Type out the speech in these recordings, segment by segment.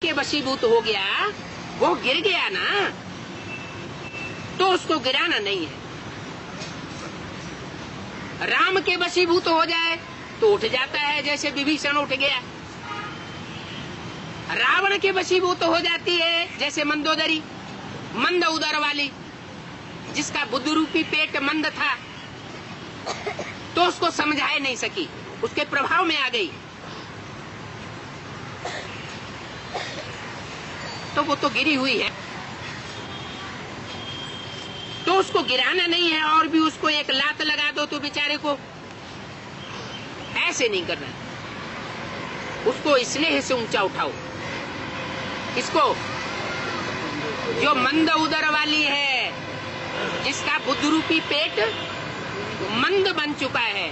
के वशीभूत हो गया, वो गिर गया ना, तो उसको गिराना नहीं है। राम के वशीभूत हो जाए तो उठ जाता है, जैसे विभीषण उठ गया। रावण के वशीभूत हो जाती है, जैसे मंदोदरी, मंद उदर वाली, जिसका बुद्ध रूपी पेट मंद था, तो उसको समझाए नहीं सकी, उसके प्रभाव में आ गई, तो वो तो गिरी हुई है। तो उसको गिराना नहीं है, और भी उसको एक लात लगा दो तो बेचारे को, ऐसे नहीं करना, उसको स्नेह से ऊंचा उठाओ। इसको जो मंद उदर वाली है, जिसका बुद्ध रूपी पेट मंद बन चुका है,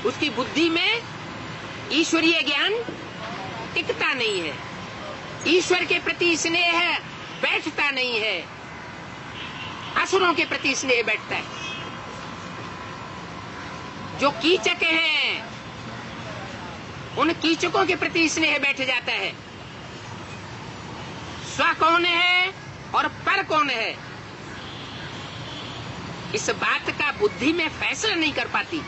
उसकी बुद्धि में ईश्वरीय ज्ञान टिकता नहीं है, ईश्वर के प्रति स्नेह बैठता नहीं है, असुरों के प्रति स्नेह बैठता है। जो कीचक हैं, उन कीचकों के प्रति स्नेह बैठ जाता है। स्व कौन है और पर कौन है, इस बात का बुद्धि में फैसला नहीं कर पाती।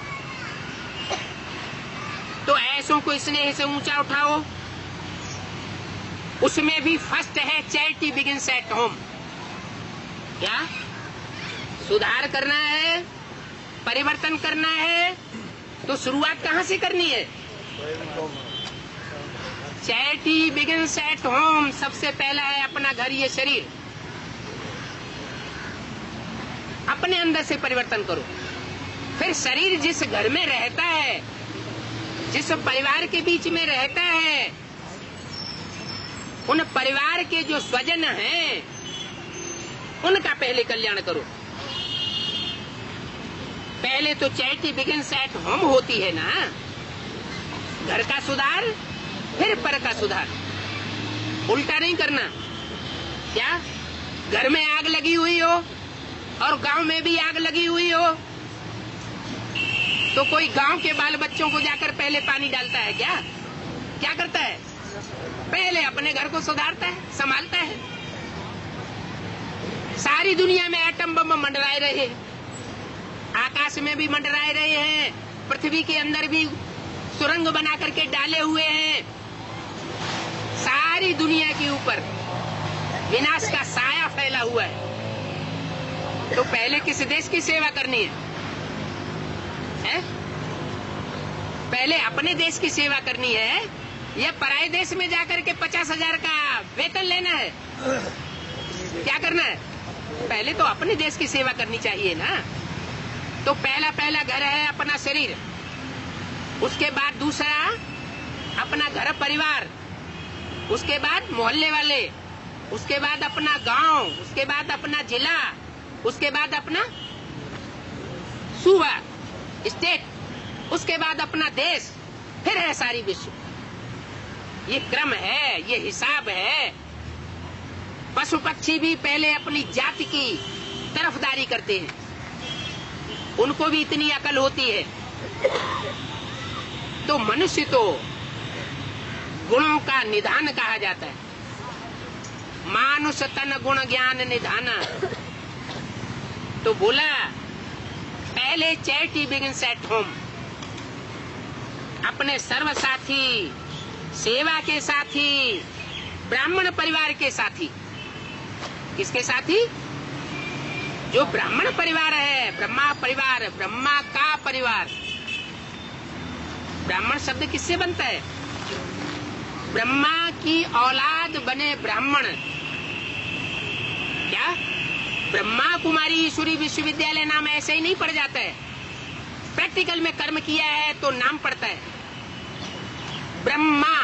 तो ऐसों को स्नेह से ऊंचा उठाओ। उसमें भी फर्स्ट है चैरिटी बिगिंस एट होम। क्या सुधार करना है, परिवर्तन करना है, तो शुरुआत कहां से करनी है? Charity begins at home. सबसे पहला है अपना घर, ये शरीर, अपने अंदर से परिवर्तन करो। फिर शरीर जिस घर में रहता है, जिस परिवार के बीच में रहता है, उन परिवार के जो स्वजन हैं, उनका पहले कल्याण करो। पहले तो चैरिटी बिगिंस एट होम होती है ना, घर का सुधार, फिर पर का सुधार, उल्टा नहीं करना। क्या घर में आग लगी हुई हो और गांव में भी आग लगी हुई हो, तो कोई गांव के बाल बच्चों को जाकर पहले पानी डालता है? क्या करता है? पहले अपने घर को सुधारता है, संभालता है। सारी दुनिया में एटम बम मंडराए रहे, आकाश में भी मंडराए रहे हैं, पृथ्वी के अंदर भी सुरंग बना करके डाले हुए हैं। सारी दुनिया के ऊपर विनाश का साया फैला हुआ है। तो पहले किस देश की सेवा करनी है? पहले अपने देश की सेवा करनी है, या पराये देश में जाकर के 50,000 का वेतन लेना है? क्या करना है? पहले तो अपने देश की सेवा करनी चाहिए ना। तो पहला घर है अपना शरीर, उसके बाद दूसरा अपना घर परिवार, उसके बाद मोहल्ले वाले, उसके बाद अपना गांव, उसके बाद अपना जिला, उसके बाद अपना सूबा, स्टेट, उसके बाद अपना देश, फिर है सारी विश्व। ये क्रम है, ये हिसाब है। पशु पक्षी भी पहले अपनी जाति की तरफदारी करते हैं, उनको भी इतनी अकल होती है। तो मनुष्य तो गुणों का निधान कहा जाता है। मानुष तन गुण ज्ञान निधाना। तो बोला पहले चैरिटी बिगिंस एट होम। अपने सर्व साथी, सेवा के साथी, ब्राह्मण परिवार के साथी। किसके साथी? जो ब्राह्मण परिवार है, ब्रह्मा परिवार, ब्रह्मा का परिवार। ब्राह्मण शब्द किससे बनता है? ब्रह्मा की औलाद बने ब्राह्मण। क्या ब्रह्मा कुमारी ईश्वरी विश्वविद्यालय नाम ऐसे ही नहीं पड़ जाता है, प्रैक्टिकल में कर्म किया है तो नाम पड़ता है। ब्रह्मा,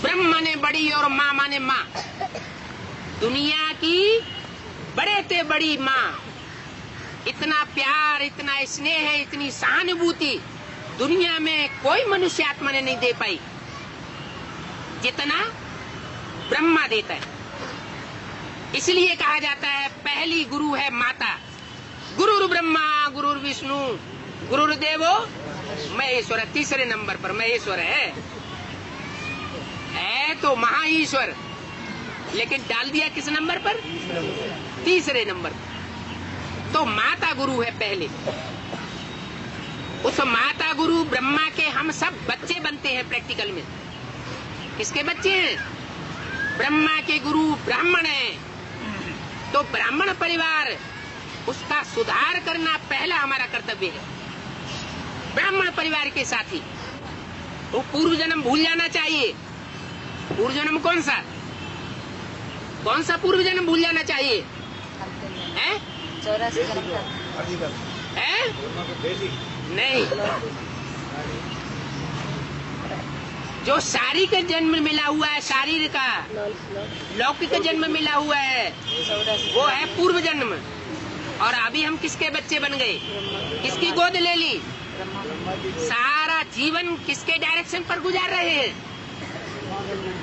ब्रह्म माने बड़ी और माँ माने माँ। दुनिया की बड़े ते बड़ी माँ। इतना प्यार, इतना स्नेह, इतनी सहानुभूति दुनिया में कोई मनुष्य आत्मा ने नहीं दे पाई जितना ब्रह्मा देता है। इसलिए कहा जाता है पहली गुरु है माता। गुरुर ब्रह्मा गुरुर विष्णु गुरुर्देवो महेश्वर। तीसरे नंबर पर महेश्वर है तो महा ईश्वर, लेकिन डाल दिया किस नंबर पर? तीसरे नंबर पर। तो माता गुरु है पहले। उस माता गुरु ब्रह्मा के हम सब बच्चे बनते हैं प्रैक्टिकल में। किसके बच्चे हैं? ब्रह्मा के गुरु ब्राह्मण हैं। तो ब्राह्मण परिवार, उसका सुधार करना पहला हमारा कर्तव्य है। ब्राह्मण परिवार के साथी वो पूर्व जन्म भूल जाना चाहिए। पूर्व जन्म कौन सा पूर्व जन्म भूल जाना चाहिए? है 84 जन्म का है? नहीं, जो शारीरिक जन्म मिला हुआ है, शरीर का लौकिक जन्म मिला हुआ है, वो है पूर्व जन्म। और अभी हम किसके बच्चे बन गए? किसकी गोद ले ली? सारा जीवन किसके डायरेक्शन पर गुजार रहे हैं?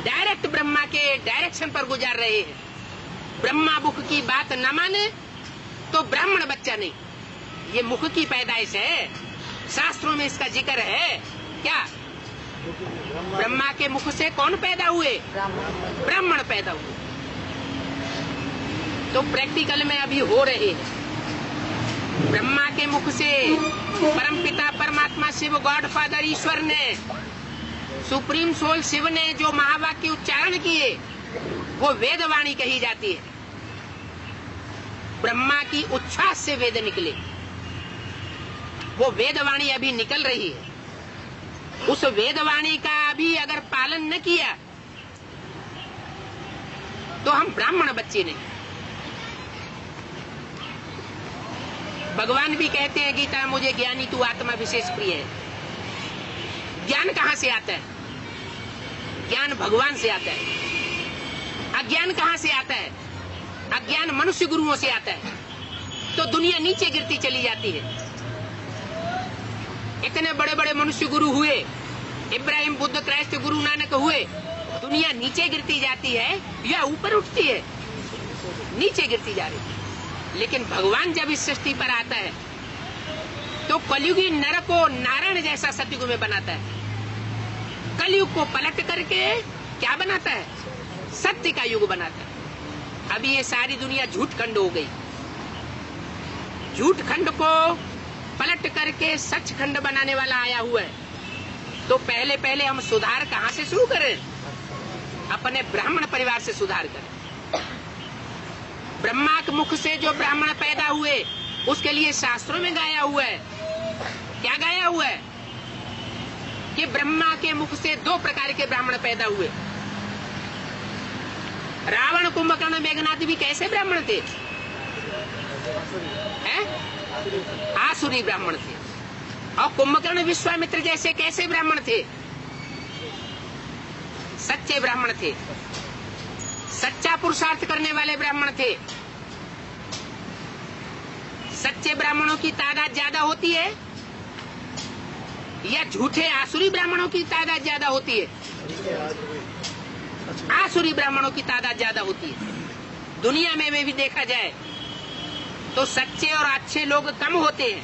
डायरेक्ट ब्रह्मा के डायरेक्शन पर गुजार रहे हैं। ब्रह्मा मुख की बात न माने तो ब्राह्मण बच्चा नहीं। ये मुख की पैदाइश है, शास्त्रों में इसका जिक्र है। क्या ब्रह्मा के मुख से कौन पैदा हुए? ब्राह्मण पैदा हुए। तो प्रैक्टिकल में अभी हो रहे हैं। ब्रह्मा के मुख से परमपिता परमात्मा शिव गॉड फादर ईश्वर ने, सुप्रीम सोल शिव ने जो महावाक्य उच्चारण किए, वो वेदवाणी कही जाती है। ब्रह्मा की उच्छ्वास से वेद निकले, वो वेदवाणी अभी निकल रही है। उस वेदवाणी का अभी अगर पालन न किया तो हम ब्राह्मण बच्चे नहीं। भगवान भी कहते हैं गीता, मुझे ज्ञानी तू आत्मा विशेष प्रिय है। ज्ञान कहाँ से आता है? ज्ञान भगवान से आता है। अज्ञान कहाँ से आता है? अज्ञान मनुष्य गुरुओं से आता है। तो दुनिया नीचे गिरती चली जाती है। इतने बड़े बड़े मनुष्य गुरु हुए, इब्राहिम, बुद्ध, क्राइस्ट, गुरु नानक हुए, दुनिया नीचे गिरती जाती है या ऊपर उठती है? नीचे गिरती जा रही है। लेकिन भगवान जब इस सृष्टि पर आता है तो कलयुगी नर को नारायण जैसा सतयुग में बनाता है। कलयुग को पलट करके क्या बनाता है? सत्य का युग बनाता है। अभी ये सारी दुनिया झूठ खंड हो गई। झूठ खंड को पलट करके सच खंड बनाने वाला आया हुआ है। तो पहले पहले हम सुधार कहाँ से शुरू करें? अपने ब्राह्मण परिवार से सुधार करें। ब्रह्मा के मुख से जो ब्राह्मण पैदा हुए, उसके लिए शास्त्रों में गाया हुआ है। क्या गाया हुआ है? कि ब्रह्मा के मुख से 2 प्रकार के ब्राह्मण पैदा हुए। रावण, कुंभकर्ण, मेघनाद भी कैसे ब्राह्मण थे? आसुरी ब्राह्मण थे। और कुंभकर्ण, विश्वामित्र जैसे कैसे ब्राह्मण थे? सच्चे ब्राह्मण थे, सच्चा पुरुषार्थ करने वाले ब्राह्मण थे। सच्चे ब्राह्मणों की तादाद ज्यादा होती है या झूठे आसुरी ब्राह्मणों की तादाद ज्यादा होती है? आसुरी ब्राह्मणों की तादाद ज्यादा होती है। दुनिया में भी देखा जाए तो सच्चे और अच्छे लोग कम होते हैं।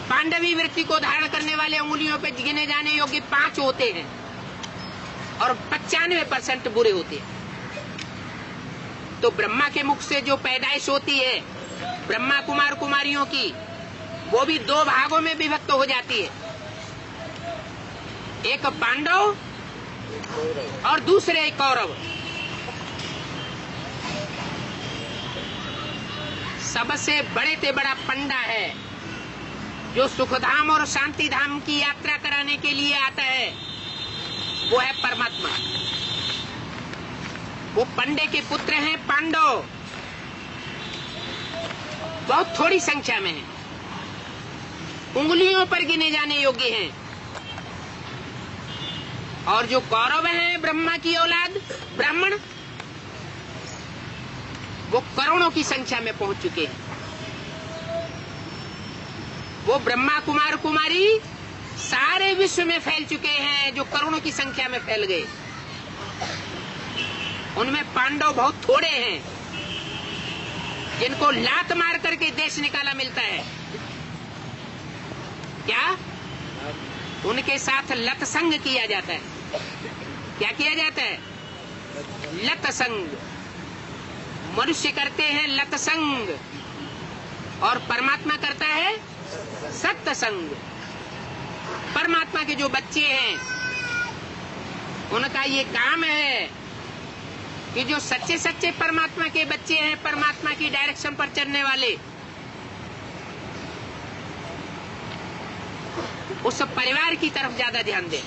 पांडवी वृत्ति को धारण करने वाले उंगलियों पे गिने जाने योग्य 5 होते हैं और 95% बुरे होते हैं। तो ब्रह्मा के मुख से जो पैदाइश होती है ब्रह्मा कुमार कुमारियों की, वो भी 2 भागों में विभक्त हो जाती है। एक पांडव और दूसरे कौरव। सबसे बड़े से बड़ा पंडा है जो सुखधाम और शांति धाम की यात्रा कराने के लिए आता है, वो है परमात्मा। वो पंडे के पुत्र हैं पांडव, बहुत थोड़ी संख्या में हैं, उंगलियों पर गिने जाने योग्य हैं। और जो कौरव हैं ब्रह्मा की औलाद ब्राह्मण, वो करोड़ों की संख्या में पहुंच चुके हैं। वो ब्रह्मा कुमार कुमारी सारे विश्व में फैल चुके हैं, जो करोड़ों की संख्या में फैल गए। उनमें पांडव बहुत थोड़े हैं जिनको लात मार करके देश निकाला मिलता है। क्या? उनके साथ लत संग किया जाता है। क्या किया जाता है? लत संग। मनुष्य करते हैं लत संग और परमात्मा करता है सत्य संग। परमात्मा के जो बच्चे हैं उनका ये काम है कि जो सच्चे सच्चे परमात्मा के बच्चे हैं, परमात्मा की डायरेक्शन पर चलने वाले, उस परिवार की तरफ ज्यादा ध्यान दें।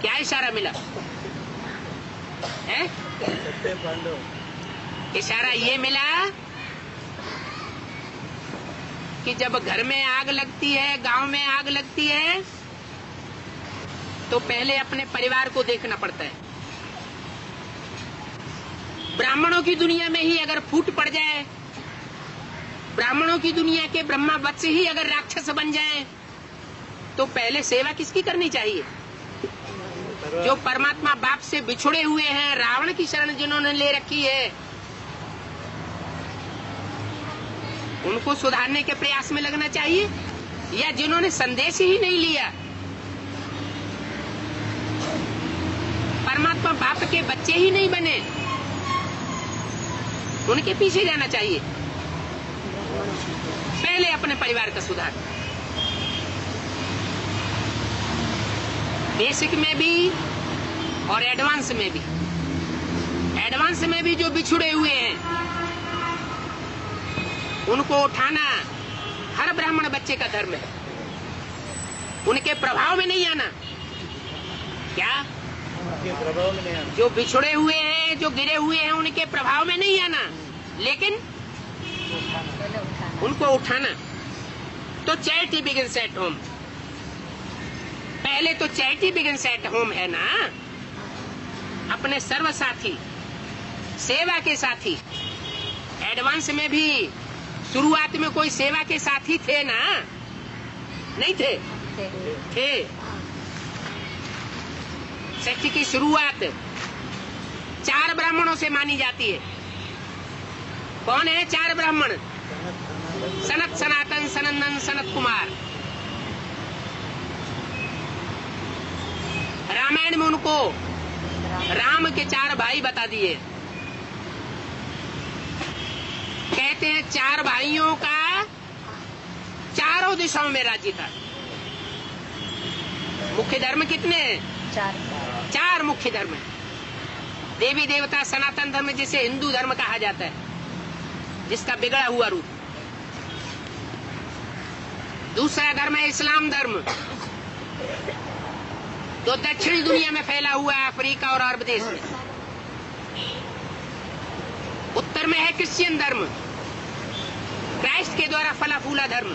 क्या इशारा मिला है? इशारा ये मिला कि जब घर में आग लगती है, गांव में आग लगती है, तो पहले अपने परिवार को देखना पड़ता है। ब्राह्मणों की दुनिया में ही अगर फूट पड़ जाए, ब्राह्मणों की दुनिया के ब्रह्मा वत्स ही अगर राक्षस बन जाए, तो पहले सेवा किसकी करनी चाहिए? जो परमात्मा बाप से बिछुड़े हुए हैं, रावण की शरण जिन्होंने ले रखी है, उनको सुधारने के प्रयास में लगना चाहिए, या जिन्होंने संदेश ही नहीं लिया, परमात्मा बाप के बच्चे ही नहीं बने, उनके पीछे जाना चाहिए। पहले अपने परिवार का सुधार। बेसिक में भी और एडवांस में भी। एडवांस में भी जो बिछुड़े हुए हैं उनको उठाना हर ब्राह्मण बच्चे का धर्म है। उनके प्रभाव में नहीं आना। क्या? प्रभाव में नहीं आना। जो बिछुड़े हुए हैं, जो गिरे हुए हैं, उनके प्रभाव में नहीं आना, लेकिन उनको उठाना। तो चैरिटी बिगिंस एट होम। पहले तो चैरिटी बिगिंस एट होम है ना। अपने सर्व साथी, सेवा के साथी। एडवांस में भी शुरुआत में कोई सेवा के साथी थे ना? नहीं थे? थे। सृष्टि की शुरुआत 4 ब्राह्मणों से मानी जाती है। कौन है 4 ब्राह्मण? सनत, सनातन, सनंदन, सनत कुमार। रामायण में उनको राम के 4 भाई बता दिए। कहते हैं 4 भाइयों का चारों दिशाओं में राज्य था। मुख्य धर्म कितने हैं? 4 मुख्य धर्म है। देवी देवता, सनातन धर्म जिसे हिंदू धर्म कहा जाता है, जिसका बिगड़ा हुआ रूप। दूसरा धर्म है इस्लाम धर्म, जो दक्षिणी दुनिया में फैला हुआ है, अफ्रीका और अरब देश में। उत्तर में है क्रिश्चियन धर्म, क्राइस्ट के द्वारा फला फूला धर्म।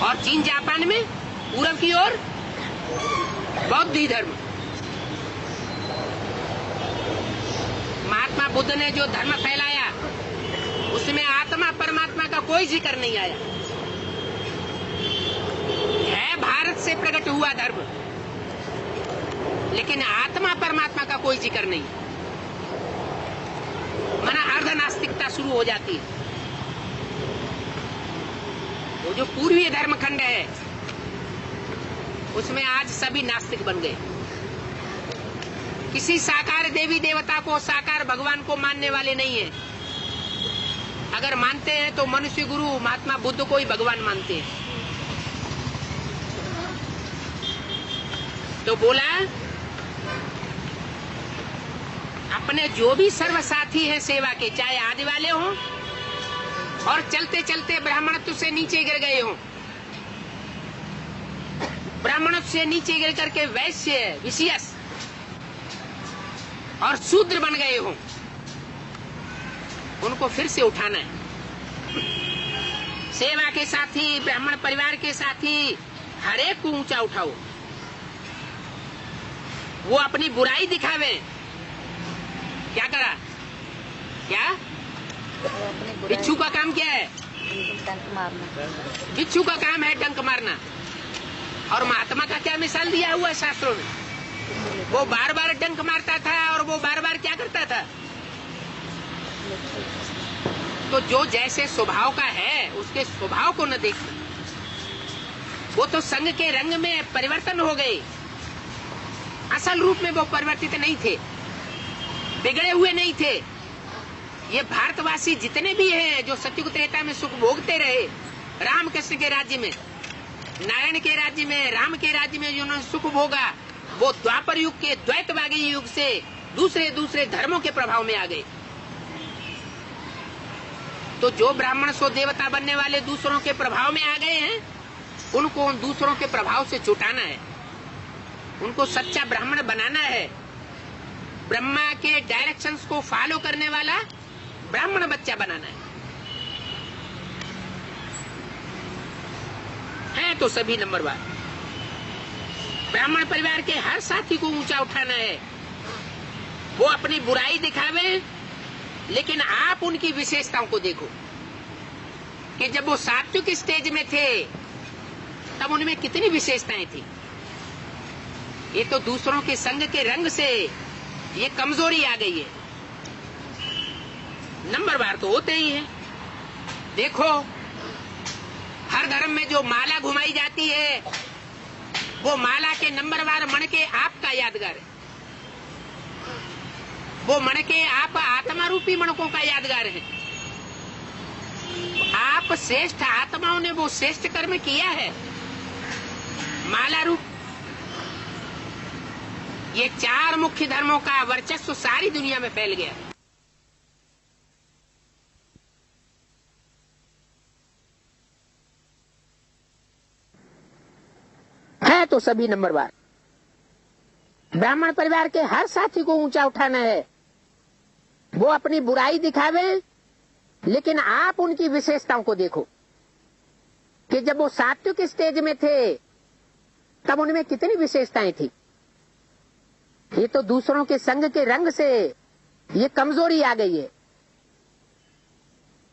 और चीन जापान में पूरब की ओर बौद्ध धर्म। महात्मा बुद्ध ने जो धर्म फैलाया उसमें आत्मा परमात्मा का कोई जिक्र नहीं आया। है भारत से प्रकट हुआ धर्म, लेकिन आत्मा परमात्मा का कोई जिक्र नहीं। माना अर्ध नास्तिकता शुरू हो जाती है। वो जो पूर्वीय धर्मखंड है उसमें आज सभी नास्तिक बन गए। किसी साकार देवी देवता को, साकार भगवान को मानने वाले नहीं है। अगर मानते हैं तो मनुष्य गुरु महात्मा बुद्ध को ही भगवान मानते हैं। तो बोला अपने जो भी सर्वसाथी हैं सेवा के, चाहे आदि वाले हों और चलते चलते ब्राह्मणत्व से नीचे गिर गए हों, ब्राह्मणत्व से नीचे गिर करके वैश्य, विशियस और शूद्र बन गए हों, उनको फिर से उठाना है। सेवा के साथी, ब्राह्मण परिवार के साथी, हर एक को ऊंचा उठाओ। वो अपनी बुराई दिखावे। क्या करा? क्या? बिच्छू का काम क्या है? डंक मारना। बिच्छू का काम है डंक मारना। और महात्मा का क्या मिसाल दिया हुआ है शास्त्रों में? वो बार बार डंक मारता था और वो बार बार क्या करता था? तो जो जैसे स्वभाव का है उसके स्वभाव को न देखना, वो तो संग के रंग में परिवर्तन हो गए, असल रूप में वो परिवर्तित नहीं थे, बिगड़े हुए नहीं थे। ये भारतवासी जितने भी हैं जो सतयुग त्रेता में सुख भोगते रहे, रामकृष्ण के राज्य में, नारायण के राज्य में, राम के राज्य में जिन्होंने सुख भोगा, वो द्वापर युग के द्वैतवादी युग से दूसरे दूसरे धर्मों के प्रभाव में आ गए। तो जो ब्राह्मण सो देवता बनने वाले दूसरों के प्रभाव में आ गए हैं, उनको उन दूसरों के प्रभाव से छुटाना है, उनको सच्चा ब्राह्मण बनाना है, ब्रह्मा के डायरेक्शंस को फॉलो करने वाला ब्राह्मण बच्चा बनाना है तो सभी नंबरवार। ब्राह्मण परिवार के हर साथी को ऊंचा उठाना है। वो अपनी बुराई दिखावे, लेकिन आप उनकी विशेषताओं को देखो कि जब वो सात्विक स्टेज में थे तब उनमें कितनी विशेषताएं थी। ये तो दूसरों के संग के रंग से ये कमजोरी आ गई है। नंबरवार तो होते ही है। देखो, हर धर्म में जो माला घुमाई जाती है, वो माला के नंबरवार मण के आपका यादगार है। वो मण के आप आत्मा रूपी मणकों का यादगार है। आप श्रेष्ठ आत्माओं ने वो श्रेष्ठ कर्म किया है। माला रूप ये 4 मुख्य धर्मों का वर्चस्व सारी दुनिया में फैल गया है तो सभी नंबरवार। ब्राह्मण परिवार के हर साथी को ऊंचा उठाना है। वो अपनी बुराई दिखावे, लेकिन आप उनकी विशेषताओं को देखो कि जब वो सात्विक स्टेज में थे तब उनमें कितनी विशेषताएं थी। ये तो दूसरों के संग के रंग से ये कमजोरी आ गई है।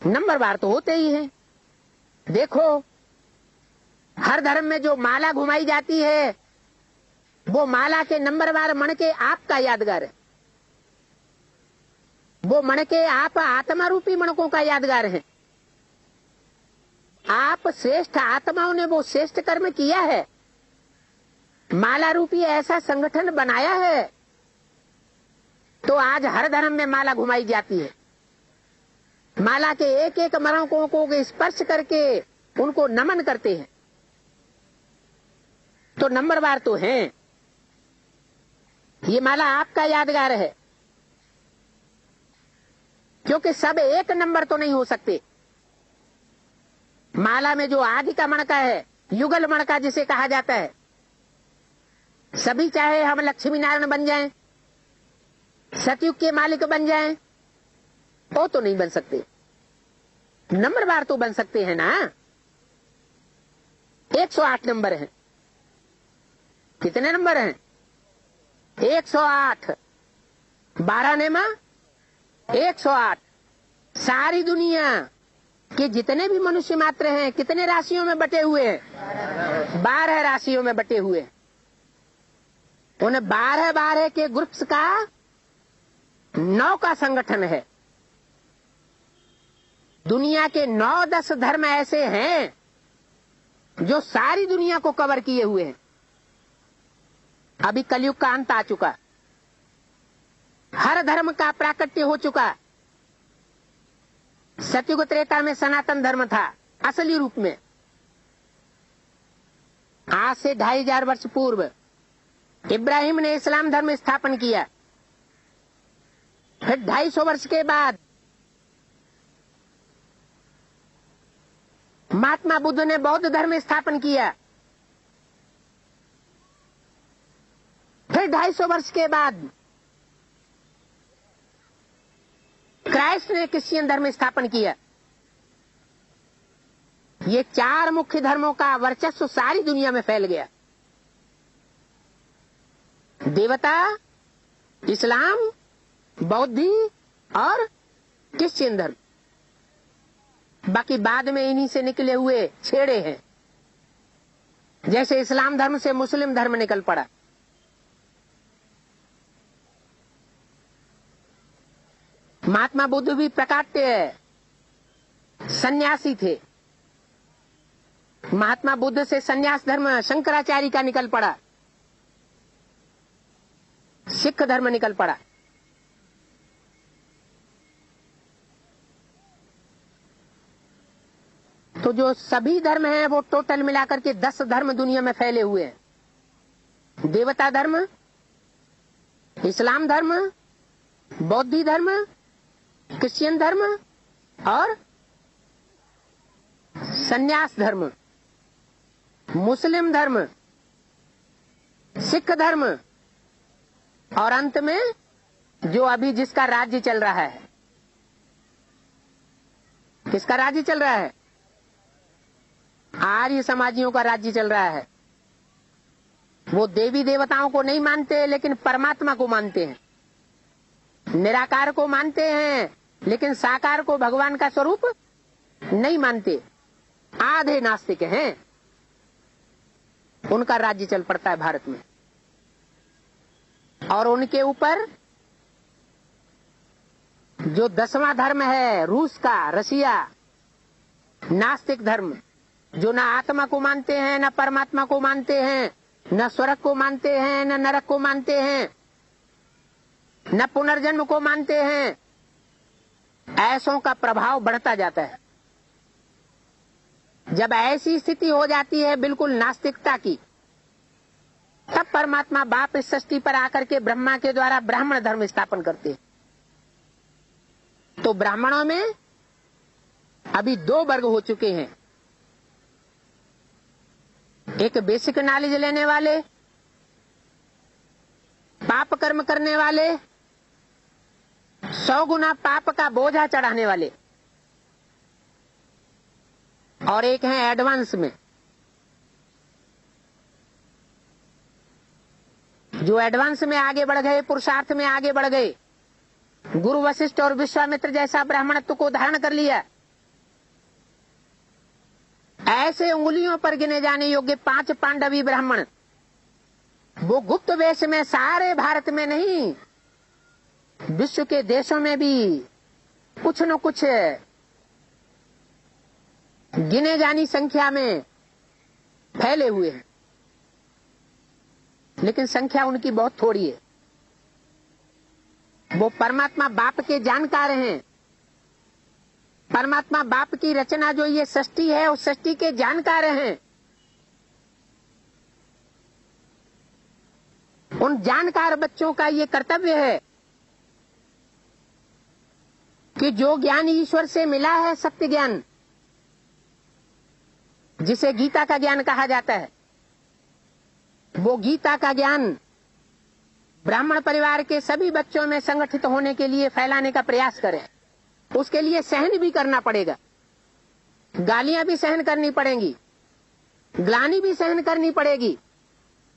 नंबरवार तो होते ही हैं। देखो, हर धर्म में जो माला घुमाई जाती है, वो माला के नंबरवार मण के आपका यादगार है। वो मण के आप आत्मा रूपी मणकों का यादगार है। आप श्रेष्ठ आत्माओं ने वो श्रेष्ठ कर्म किया है। माला रूपी ऐसा संगठन बनाया है, तो आज हर धर्म में माला घुमाई जाती है। माला के एक एक मणकों को स्पर्श करके उनको नमन करते हैं। तो नंबरवार तो हैं। ये माला आपका यादगार है, क्योंकि सब एक नंबर तो नहीं हो सकते। माला में जो आदि का मणका है, युगल मणका जिसे कहा जाता है, सभी चाहे हम लक्ष्मी नारायण बन जाएं, सतयुग के मालिक बन जाएं, वो तो नहीं बन सकते। नंबरवार तो बन सकते हैं ना। 108 नंबर हैं। कितने नंबर हैं? 108। 12 नेमा 108। सारी दुनिया के जितने भी मनुष्य मात्र हैं, कितने राशियों में बटे हुए हैं? 12 राशियों में बटे हुए हैं। उन 12 के ग्रुप्स का 9 का संगठन है। दुनिया के 9-10 धर्म ऐसे हैं जो सारी दुनिया को कवर किए हुए हैं। अभी कलयुग का अंत आ चुका, हर धर्म का प्राकट्य हो चुका। सतयुग त्रेता में सनातन धर्म था असली रूप में। आज से 2500 वर्ष पूर्व इब्राहिम ने इस्लाम धर्म स्थापन किया। फिर 250 वर्ष के बाद महात्मा बुद्ध ने बौद्ध धर्म स्थापन किया। फिर 250 वर्ष के बाद क्राइस्ट ने क्रिश्चियन धर्म स्थापन किया। ये 4 मुख्य धर्मों का वर्चस्व सारी दुनिया में फैल गया। देवता, इस्लाम, बौद्धि और क्रिश्चियन धर्म। बाकी बाद में इन्हीं से निकले हुए छेड़े हैं। जैसे इस्लाम धर्म से मुस्लिम धर्म निकल पड़ा। महात्मा बुद्ध भी प्रकाट्य सन्यासी थे। महात्मा बुद्ध से संन्यास धर्म शंकराचार्य का निकल पड़ा, सिख धर्म निकल पड़ा। तो जो सभी धर्म हैं वो टोटल मिलाकर के 10 धर्म दुनिया में फैले हुए हैं। देवता धर्म, इस्लाम धर्म, बौद्ध धर्म, क्रिश्चियन धर्म और संन्यास धर्म, मुस्लिम धर्म, सिख धर्म और अंत में जो अभी जिसका राज्य चल रहा है। किसका राज्य चल रहा है? आर्य समाजियों का राज्य चल रहा है। वो देवी देवताओं को नहीं मानते लेकिन परमात्मा को मानते हैं, निराकार को मानते हैं लेकिन साकार को भगवान का स्वरूप नहीं मानते। आधे नास्तिक हैं, उनका राज्य चल पड़ता है भारत में। और उनके ऊपर जो 10वां धर्म है रूस का, रसिया, नास्तिक धर्म, जो न आत्मा को मानते हैं, न परमात्मा को मानते हैं, न स्वर्ग को मानते हैं, न नरक को मानते हैं, न पुनर्जन्म को मानते हैं, ऐसों का प्रभाव बढ़ता जाता है। जब ऐसी स्थिति हो जाती है बिल्कुल नास्तिकता की, तब परमात्मा बाप इस सृष्टि पर आकर के ब्रह्मा के द्वारा ब्राह्मण धर्म स्थापन करते हैं। तो ब्राह्मणों में अभी 2 वर्ग हो चुके हैं। एक बेसिक नॉलेज लेने वाले, पाप कर्म करने वाले, 100 गुना पाप का बोझा चढ़ाने वाले, और एक है एडवांस में। जो एडवांस में आगे बढ़ गए, पुरुषार्थ में आगे बढ़ गए, गुरु वशिष्ठ और विश्वामित्र जैसा ब्राह्मणत्व को धारण कर लिया, ऐसे उंगलियों पर गिने जाने योग्य 5 पांडवी ब्राह्मण, वो गुप्त वेश में सारे भारत में नहीं, विश्व के देशों में भी कुछ न कुछ गिने जानी संख्या में फैले हुए हैं, लेकिन संख्या उनकी बहुत थोड़ी है। वो परमात्मा बाप के जानकार हैं। परमात्मा बाप की रचना जो ये सृष्टि है, उस सृष्टि के जानकार हैं। उन जानकार बच्चों का ये कर्तव्य है कि जो ज्ञान ईश्वर से मिला है, सत्य ज्ञान, जिसे गीता का ज्ञान कहा जाता है, वो गीता का ज्ञान ब्राह्मण परिवार के सभी बच्चों में संगठित होने के लिए फैलाने का प्रयास करें। उसके लिए सहन भी करना पड़ेगा, गालियां भी सहन करनी पड़ेंगी, ग्लानि भी सहन करनी पड़ेगी।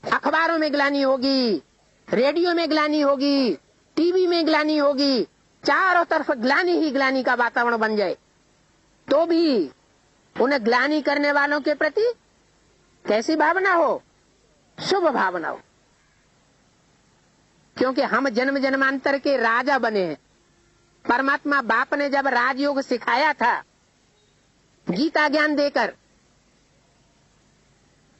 अखबारों में ग्लानि होगी, रेडियो में ग्लानि होगी, टीवी में ग्लानि होगी, चारों तरफ ग्लानि ही ग्लानि का वातावरण बन जाए, तो भी उन्हें ग्लानि करने वालों के प्रति कैसी भावना हो? शुभ भावना हो। क्योंकि हम जन्म जन्मांतर के राजा बने हैं। परमात्मा बाप ने जब राजयोग सिखाया था गीता ज्ञान देकर,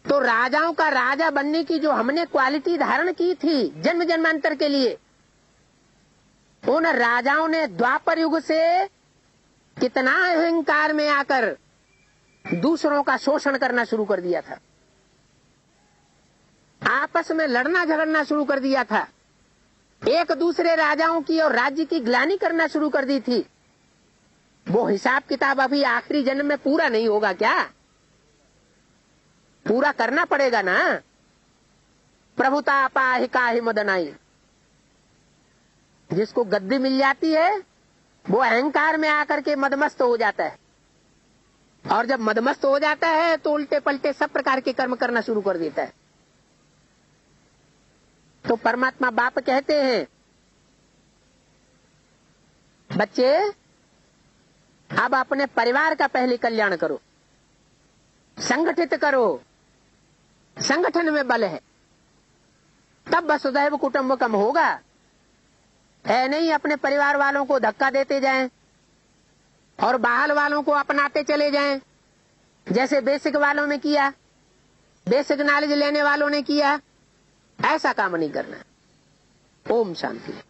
तो राजाओं का राजा बनने की जो हमने क्वालिटी धारण की थी जन्म जन्मांतर के लिए, उन राजाओं ने द्वापर युग से कितना अहंकार में आकर दूसरों का शोषण करना शुरू कर दिया था, आपस में लड़ना झगड़ना शुरू कर दिया था, एक दूसरे राजाओं की और राज्य की ग्लानि करना शुरू कर दी थी। वो हिसाब किताब अभी आखिरी जन्म में पूरा नहीं होगा क्या? पूरा करना पड़ेगा ना। प्रभुता पाहि काहि मदनाई, जिसको गद्दी मिल जाती है वो अहंकार में आकर के मदमस्त हो जाता है, और जब मदमस्त हो जाता है तो उल्टे पलटे सब प्रकार के कर्म करना शुरू कर देता है। तो परमात्मा बाप कहते हैं, बच्चे अब अपने परिवार का पहले कल्याण करो, संगठित करो, संगठन में बल है, तब वसुधैव कुटुंबकम होगा। है नहीं अपने परिवार वालों को धक्का देते जाएं और बाहर वालों को अपनाते चले जाएं, जैसे बेसिक वालों ने किया, बेसिक नॉलेज लेने वालों ने किया, ऐसा काम नहीं करना। ओम शांति।